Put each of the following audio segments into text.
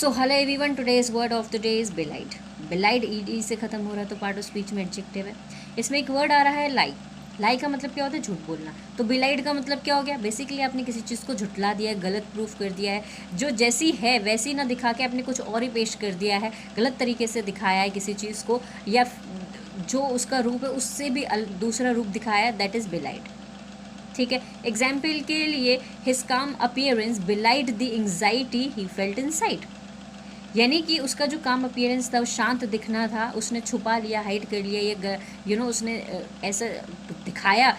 So hello everyone, today's word of the day is बिलाइड। बिलाइड ED से खत्म हो रहा है तो पार्ट ऑफ स्पीच में एडजेक्टिव है। इसमें एक वर्ड आ रहा है लाई। लाई का मतलब क्या होता है? झूठ बोलना। तो बिलाइड का मतलब क्या हो गया? बेसिकली आपने किसी चीज़ को झुठला दिया है, गलत प्रूफ कर दिया है, जो जैसी है वैसी ना दिखा के आपने कुछ और ही पेश कर दिया है, गलत तरीके से दिखाया है किसी चीज़ को, या जो उसका रूप है उससे भी दूसरा रूप दिखाया है, दैट इज़ बिलाइड। ठीक है, एग्जाम्पल के लिए his calm appearance बिलाइड the anxiety he felt inside. यानी कि उसका जो काम अपीयरेंस था वो शांत दिखना था, उसने छुपा लिया, हाइड कर लिया, ये उसने ऐसा दिखाया,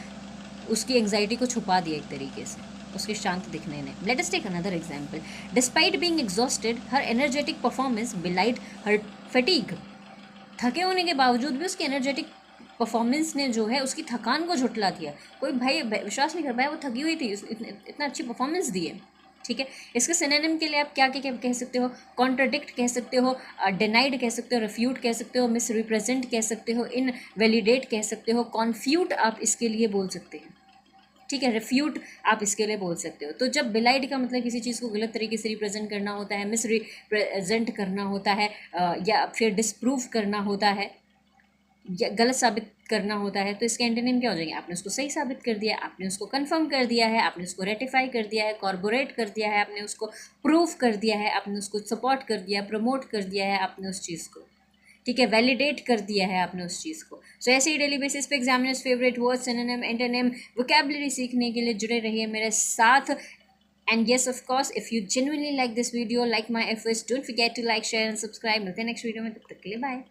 उसकी एंग्जाइटी को छुपा दिया एक तरीके से उसके शांत दिखने ने। Let us take another example. Despite being exhausted her energetic performance belied her fatigue. थके होने के बावजूद भी उसकी एनर्जेटिक परफॉर्मेंस ने जो है उसकी थकान को झुठला दिया। कोई भाई विश्वास नहीं कर पाया वो थकी हुई थी, इतना अच्छी परफॉर्मेंस दी है। ठीक है, इसके सिनोनिम के लिए आप क्या क्या कह सकते हो? कॉन्ट्राडिक्ट कह सकते हो, डिनाइड कह सकते हो, रिफ्यूट कह सकते हो, मिस रिप्रेजेंट कह सकते हो, इन वैलिडेट कह सकते हो, कॉन्फ्यूट आप इसके लिए बोल सकते हैं। ठीक है, रिफ्यूट आप इसके लिए बोल सकते हो। तो जब बिलाइड का मतलब किसी चीज़ को गलत तरीके से रिप्रेजेंट करना होता है, मिस रिप्रेजेंट करना होता है, या फिर डिसप्रूव करना होता है, या गलत साबित करना होता है, तो इसके एंटोनिम क्या हो जाएंगे? आपने उसको सही साबित कर दिया, आपने उसको कंफर्म कर दिया है, आपने उसको रेटिफाई कर दिया है, कॉर्पोरेट कर दिया है, आपने उसको प्रूफ कर दिया है, आपने उसको सपोर्ट कर दिया, प्रमोट कर दिया है आपने उस चीज़ को। ठीक है, वैलिडेट कर दिया है आपने उस चीज़ को। सो ऐसे ही डेली बेसिस पे examiners favourite word, synonym, antonym, vocabulary सीखने के लिए जुड़े रहिए मेरे साथ। And yes, of course, if you genuinely like this video, like my efforts, don't forget to like, share and subscribe. मिलते हैं नेक्स्ट वीडियो में, तब तक के लिए बाय।